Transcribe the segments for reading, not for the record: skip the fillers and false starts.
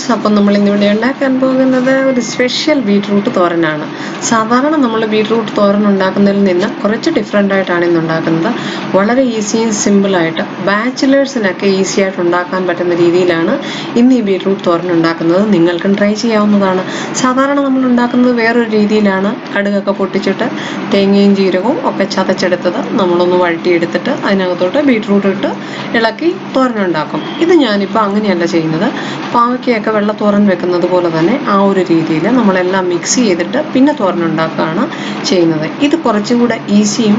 Friends, അപ്പം നമ്മൾ ഇന്നിവിടെ ഉണ്ടാക്കാൻ പോകുന്നത് ഒരു സ്പെഷ്യൽ ബീട്രൂട്ട് തോരനാണ്. സാധാരണ നമ്മൾ ബീട്രൂട്ട് തോരൻ ഉണ്ടാക്കുന്നതിൽ നിന്ന് കുറച്ച് ഡിഫറെൻ്റ് ആയിട്ടാണ് ഇന്ന് ഉണ്ടാക്കുന്നത്. വളരെ ഈസിയും സിമ്പിളായിട്ട് ബാച്ചിലേഴ്സിനൊക്കെ ഈസി ആയിട്ട് ഉണ്ടാക്കാൻ പറ്റുന്ന രീതിയിലാണ് ഇന്ന് ഈ ബീട്രൂട്ട് തോരൻ ഉണ്ടാക്കുന്നത്. നിങ്ങൾക്കും ട്രൈ ചെയ്യാവുന്നതാണ്. സാധാരണ നമ്മൾ ഉണ്ടാക്കുന്നത് വേറൊരു രീതിയിലാണ്. കടുകൊക്കെ പൊട്ടിച്ചിട്ട് തേങ്ങയും ജീരകവും ഒക്കെ ചതച്ചെടുത്തത് നമ്മളൊന്ന് വഴറ്റിയെടുത്തിട്ട് അതിനകത്തോട്ട് ബീട്രൂട്ട് ഇട്ട് ഇളക്കി തോരനുണ്ടാക്കും. ഇത് ഞാനിപ്പോൾ അങ്ങനെയല്ല ചെയ്യുന്നത്. പാവയ്ക്കയൊക്കെ വെള്ള തോരൻ വെക്കുന്നത് പോലെ തന്നെ ആ ഒരു രീതിയിൽ നമ്മളെല്ലാം മിക്സ് ചെയ്തിട്ട് പിന്നെ തോരൻ ഉണ്ടാക്കുകയാണ് ചെയ്യുന്നത്. ഇത് കുറച്ചും കൂടെ ഈസിയും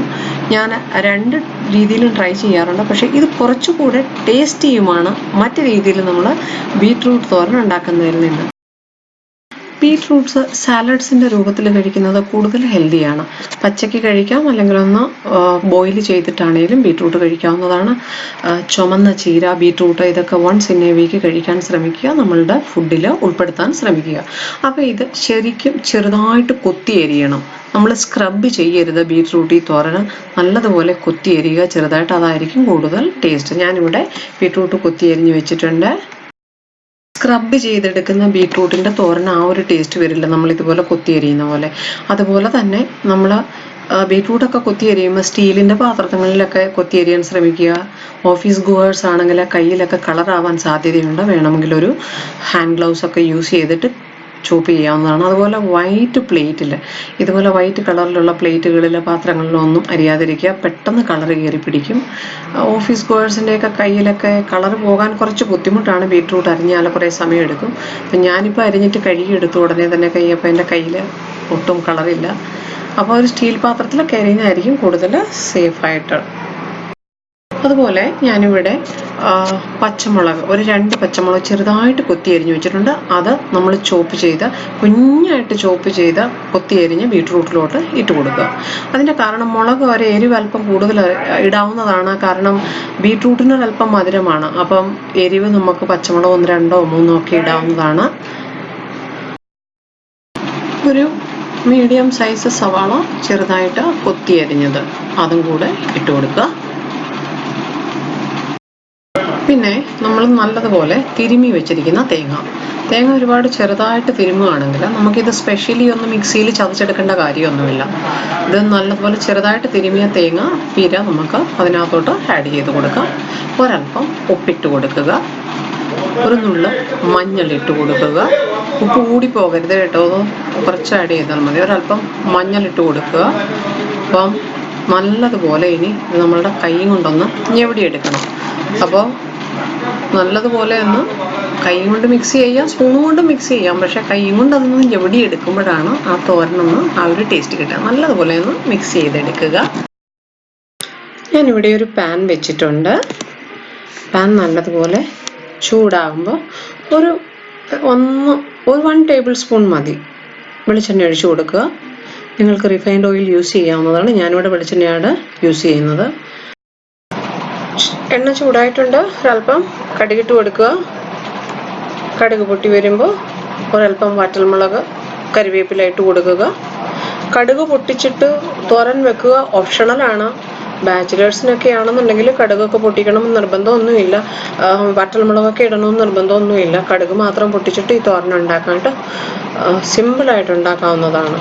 ഞാൻ രണ്ട് രീതിയിലും ട്രൈ ചെയ്യാറുണ്ട്. പക്ഷേ ഇത് കുറച്ചുകൂടെ ടേസ്റ്റിയുമാണ് മറ്റു രീതിയിൽ നമ്മൾ ബീട്രൂട്ട് തോരൻ ഉണ്ടാക്കുന്നതിൽ നിന്ന്. ബീട്രൂട്ട്സ് സാലഡ്സിൻ്റെ രൂപത്തിൽ കഴിക്കുന്നത് കൂടുതൽ ഹെൽത്തിയാണ്. പച്ചയ്ക്ക് കഴിക്കാം, അല്ലെങ്കിൽ ഒന്ന് ബോയിൽ ചെയ്തിട്ടാണെങ്കിലും ബീട്രൂട്ട് കഴിക്കാവുന്നതാണ്. ചുമന്ന ചീര, ബീട്രൂട്ട് ഇതൊക്കെ വൺസ് ഇൻ എ വീക്ക് കഴിക്കാൻ ശ്രമിക്കുക, നമ്മളുടെ ഫുഡിൽ ഉൾപ്പെടുത്താൻ ശ്രമിക്കുക. അപ്പോൾ ഇത് ശരിക്കും ചെറുതായിട്ട് കൊത്തി എരിയണം. നമ്മൾ സ്ക്രബ് ചെയ്യരുത്. ബീട്രൂട്ട് ഈ തോരന് നല്ലതുപോലെ കൊത്തി എരിയുക ചെറുതായിട്ട്, അതായിരിക്കും കൂടുതൽ ടേസ്റ്റ്. ഞാനിവിടെ ബീട്രൂട്ട് കൊത്തി എരിഞ്ഞ് വെച്ചിട്ടുണ്ട്. സ്ക്രബ് ചെയ്തെടുക്കുന്ന ബീട്രൂട്ടിൻ്റെ തോരൻ ആ ഒരു ടേസ്റ്റ് വരില്ല നമ്മളിതുപോലെ കൊത്തി എരിയുന്ന പോലെ. അതുപോലെ തന്നെ നമ്മൾ ബീട്രൂട്ടൊക്കെ കൊത്തി എരിയുമ്പോൾ സ്റ്റീലിൻ്റെ പാത്രങ്ങളിലൊക്കെ കൊത്തി എരിയാൻ ശ്രമിക്കുക. ഓഫീസ് ഗോവേഴ്സ് ആണെങ്കിൽ കയ്യിലൊക്കെ കളറാവാൻ സാധ്യതയുണ്ട്. വേണമെങ്കിൽ ഒരു ഹാൻഡ് ഗ്ലൗസ് ഒക്കെ യൂസ് ചെയ്തിട്ട് ചോപ്പ് ചെയ്യാവുന്നതാണ്. അതുപോലെ വൈറ്റ് പ്ലേറ്റിൽ, ഇതുപോലെ വൈറ്റ് കളറിലുള്ള പ്ലേറ്റുകളിൽ പാത്രങ്ങളിലൊന്നും അരിയാതിരിക്കുക. പെട്ടെന്ന് കളർ കയറി പിടിക്കും. ഓഫീസ് ഗോവേഴ്സിൻ്റെയൊക്കെ കയ്യിലൊക്കെ കളർ പോകാൻ കുറച്ച് ബുദ്ധിമുട്ടാണ്. ബീട്രൂട്ട് അരിഞ്ഞാൽ കുറേ സമയം എടുക്കും. അപ്പം ഞാനിപ്പോൾ അരിഞ്ഞിട്ട് കഴുകിയെടുത്തു ഉടനെ തന്നെ കയ്യപ്പോൾ എൻ്റെ കയ്യിൽ ഒട്ടും കളറില്ല. അപ്പോൾ ഒരു സ്റ്റീൽ പാത്രത്തിലൊക്കെ അരിഞ്ഞായിരിക്കും കൂടുതൽ സേഫായിട്ട്. അതുപോലെ ഞാനിവിടെ പച്ചമുളക്, ഒരു 2 പച്ചമുളക് ചെറുതായിട്ട് കൊത്തി എരിഞ്ഞ് വെച്ചിട്ടുണ്ട്. അത് നമ്മൾ ചോപ്പ് ചെയ്ത് കുഞ്ഞായിട്ട് ചോപ്പ് ചെയ്ത് കൊത്തി എരിഞ്ഞ് ബീട്രൂട്ടിലോട്ട് ഇട്ട് കൊടുക്കുക. അതിൻ്റെ കാരണം മുളക് ഒരു എരിവ് അല്പം കൂടുതൽ ഇടാവുന്നതാണ്. കാരണം ബീട്രൂട്ടിനൊരല്പം മധുരമാണ്. അപ്പം എരിവ് നമുക്ക് പച്ചമുളക് 1, 2, 3 ഒക്കെ ഇടാവുന്നതാണ്. ഒരു മീഡിയം സൈസ് സവാള ചെറുതായിട്ട് കൊത്തി എരിഞ്ഞത് അതും കൂടെ ഇട്ട് കൊടുക്കുക. പിന്നെ നമ്മൾ നല്ലതുപോലെ തിരുമ്മി വെച്ചിരിക്കുന്ന തേങ്ങ ഒരുപാട് ചെറുതായിട്ട് തിരുമുകയാണെങ്കിൽ നമുക്കിത് സ്പെഷ്യലി ഒന്ന് മിക്സിയിൽ ചതച്ചെടുക്കേണ്ട കാര്യമൊന്നുമില്ല. ഇത് നല്ലതുപോലെ ചെറുതായിട്ട് തിരുമിയ തേങ്ങ പീര നമുക്ക് അതിനകത്തോട്ട് ആഡ് ചെയ്ത് കൊടുക്കാം. ഒരല്പം ഉപ്പിട്ട് കൊടുക്കുക, ഒരു നുള്ള് മഞ്ഞളിട്ട് കൊടുക്കുക. ഉപ്പ് കൂടി പോകരുത് കേട്ടോ, കുറച്ച് ആഡ് ചെയ്താൽ മതി. ഒരല്പം മഞ്ഞളിട്ട് കൊടുക്കുക. അപ്പം നല്ലതുപോലെ ഇനി നമ്മളുടെ കൈ കൊണ്ടൊന്ന് ഞെവിടിയെടുക്കണം. അപ്പോൾ നല്ലതുപോലെ ഒന്ന് കൈ കൊണ്ട് മിക്സ് ചെയ്യാം, സ്പൂൺ കൊണ്ട് മിക്സ് ചെയ്യാം. പക്ഷേ കൈ കൊണ്ട് അതൊന്ന് ഞെവിടി എടുക്കുമ്പോഴാണ് ആ തോരനൊന്ന് ആ ഒരു ടേസ്റ്റ് കിട്ടുക. നല്ലതുപോലെ ഒന്ന് മിക്സ് ചെയ്തെടുക്കുക. ഞാനിവിടെ ഒരു പാൻ വെച്ചിട്ടുണ്ട്. പാൻ നല്ലതുപോലെ ചൂടാകുമ്പോൾ ഒരു 1 ടേബിൾ സ്പൂൺ മതി വെളിച്ചെണ്ണ ഒഴിച്ചു കൊടുക്കുക. നിങ്ങൾക്ക് റിഫൈൻഡ് ഓയിൽ യൂസ് ചെയ്യാവുന്നതാണ്. ഞാനിവിടെ വെളിച്ചെണ്ണയാണ് യൂസ് ചെയ്യുന്നത്. എണ്ണ ചൂടായിട്ടുണ്ട്. ഒരല്പം കടുകിട്ട് കൊടുക്കുക. കടുക് പൊട്ടി വരുമ്പോൾ ഒരല്പം വറ്റൽമുളക്, കറിവേപ്പില ഇട്ട് കൊടുക്കുക. കടുക് പൊട്ടിച്ചിട്ട് തോരൻ വെക്കുക ഓപ്ഷണലാണ്. ബാച്ചിലേഴ്സിനൊക്കെ ആണെന്നുണ്ടെങ്കിൽ കടുകൊക്കെ പൊട്ടിക്കണമെന്ന് നിർബന്ധമൊന്നുമില്ല. വറ്റൽമുളകൊക്കെ ഇടണമെന്ന് നിർബന്ധമൊന്നുമില്ല. കടുക് മാത്രം പൊട്ടിച്ചിട്ട് ഈ തോരൻ ഉണ്ടാക്കാനായിട്ട് സിമ്പിളായിട്ട് ഉണ്ടാക്കാവുന്നതാണ്.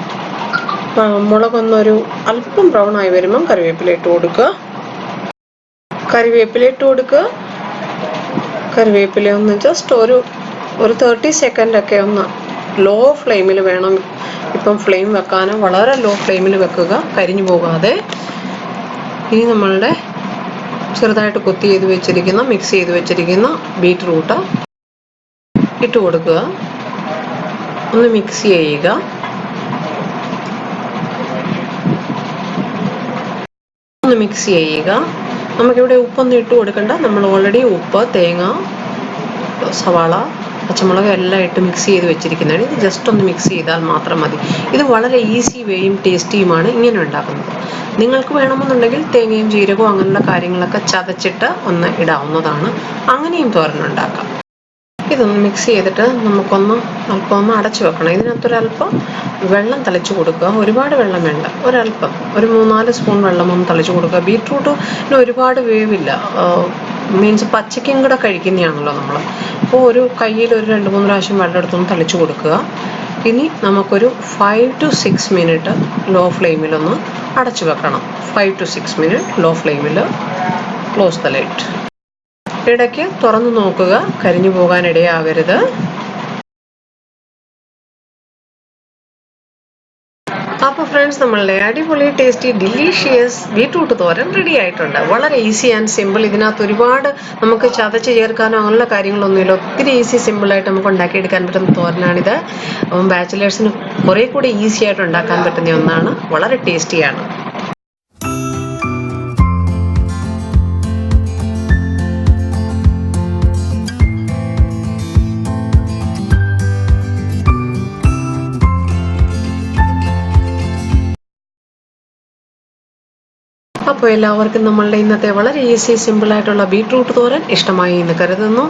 മുളകൊന്നൊരു അല്പം ബ്രൗൺ ആയി വരുമ്പം കറിവേപ്പില ഇട്ട് കൊടുക്കുക. കറിവേപ്പില ഒന്ന് ജസ്റ്റ് ഒരു 30 സെക്കൻഡൊക്കെ ഒന്ന് ലോ ഫ്ലെയിമിൽ വേണം ഇപ്പം ഫ്ലെയിം വെക്കാനും. വളരെ ലോ ഫ്ലെയിമിൽ വെക്കുക, കരിഞ്ഞു പോകാതെ. ഇനി നമ്മളുടെ ചെറുതായിട്ട് കൊത്തി ചെയ്ത് വെച്ചിരിക്കുന്ന മിക്സ് ചെയ്ത് വെച്ചിരിക്കുന്ന ബീട്രൂട്ട് ഇട്ട് കൊടുക്കുക. ഒന്ന് മിക്സ് ചെയ്യുക. നമുക്കിവിടെ ഉപ്പൊന്നും ഇട്ട് കൊടുക്കണ്ട. നമ്മൾ ഓൾറെഡി ഉപ്പ്, തേങ്ങ, സവാള, പച്ചമുളക് എല്ലാം ഇട്ട് മിക്സ് ചെയ്ത് വെച്ചിരിക്കുന്നതാണ്. ഇത് ജസ്റ്റ് ഒന്ന് മിക്സ് ചെയ്താൽ മാത്രം മതി. ഇത് വളരെ ഈസി വേയും ടേസ്റ്റിയുമാണ് ഇങ്ങനെ ഉണ്ടാക്കുന്നത്. നിങ്ങൾക്ക് വേണമെന്നുണ്ടെങ്കിൽ തേങ്ങയും ജീരകവും അങ്ങനെയുള്ള കാര്യങ്ങളൊക്കെ ചതച്ചിട്ട് ഒന്ന് ഇടാവുന്നതാണ്. അങ്ങനെയും തോരനുണ്ടാക്കാം. ഇതൊന്ന് മിക്സ് ചെയ്തിട്ട് നമുക്കൊന്ന് അല്പം ഒന്ന് അടച്ചു വെക്കണം. ഇതിനകത്തൊരല്പം വെള്ളം തളിച്ചു കൊടുക്കുക. ഒരുപാട് വെള്ളം വേണ്ട, ഒരല്പം, ഒരു 3-4 സ്പൂൺ വെള്ളം ഒന്ന് തളിച്ചു കൊടുക്കുക. ബീട്രൂട്ടിന് ഒരുപാട് വേവില്ല. മീൻസ് പച്ചയ്ക്കും കൂടെ കഴിക്കുന്നതാണല്ലോ നമ്മൾ. അപ്പോൾ ഒരു കയ്യിൽ ഒരു 2-3 പ്രാവശ്യം വെള്ളം എടുത്തൊന്ന് തളിച്ചു കൊടുക്കുക. ഇനി നമുക്കൊരു 5 to 6 മിനിറ്റ് ലോ ഫ്ലെയിമിലൊന്ന് അടച്ചു വെക്കണം. 5 to 6 മിനിറ്റ് ലോ ഫ്ലെയിമിൽ ക്ലോസ് ദ ലിഡ്. ഇടയ്ക്ക് തുറന്നു നോക്കുക, കരിഞ്ഞു പോകാൻ ഇടയാകരുത്. അപ്പോൾ ഫ്രണ്ട്സ്, നമ്മളുടെ അടിപൊളി ടേസ്റ്റി ഡിലീഷ്യസ് ബീട്രൂട്ട് തോരൻ റെഡി ആയിട്ടുണ്ട്. വളരെ ഈസി ആൻഡ് സിമ്പിൾ. ഇതിനകത്ത് ഒരുപാട് നമുക്ക് ചതച്ച് ചേർക്കാനോ അങ്ങനെയുള്ള കാര്യങ്ങളൊന്നുമില്ല. ഒത്തിരി ഈസി സിമ്പിളായിട്ട് നമുക്ക് ഉണ്ടാക്കിയെടുക്കാൻ പറ്റുന്ന തോരനാണിത്. അപ്പം ബാച്ചിലേഴ്സിന് കുറേ കൂടി ഈസി ആയിട്ട് ഉണ്ടാക്കാൻ പറ്റുന്ന ഒന്നാണ്. വളരെ ടേസ്റ്റിയാണ്. അപ്പോൾ എല്ലാവർക്കും നമ്മളുടെ ഇന്നത്തെ വളരെ ഈസി സിമ്പിളായിട്ടുള്ള ബീട്രൂട്ട് തോരൻ ഇഷ്ടമായി എന്ന് കരുതുന്നു.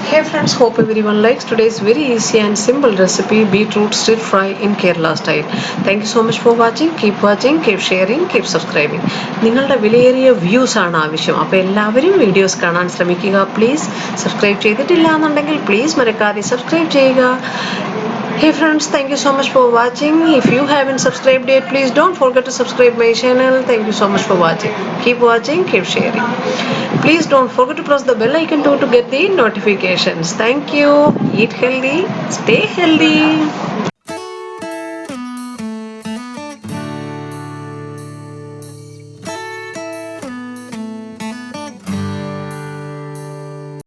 Hey friends, hope everyone likes today's very easy and simple recipe, beetroot stir fry in Kerala style. Thank you so much for watching. Keep sharing, keep subscribing. നിങ്ങളുടെ വിലയേറിയ വ്യൂസ് ആണ് ആവശ്യം. അപ്പോൾ എല്ലാവരും വീഡിയോസ് കാണാൻ ശ്രമിക്കുക. പ്ലീസ് സബ്സ്ക്രൈബ് ചെയ്തിട്ടില്ല എന്നുണ്ടെങ്കിൽ പ്ലീസ് മറക്കാതെ സബ്സ്ക്രൈബ് ചെയ്യുക. Hey friends, thank you so much for watching. If you haven't subscribed yet, please don't forget to subscribe my channel. Thank you so much for watching. Keep watching, keep sharing. Please don't forget to press the bell icon to get the notifications. Thank you. Eat healthy, stay healthy.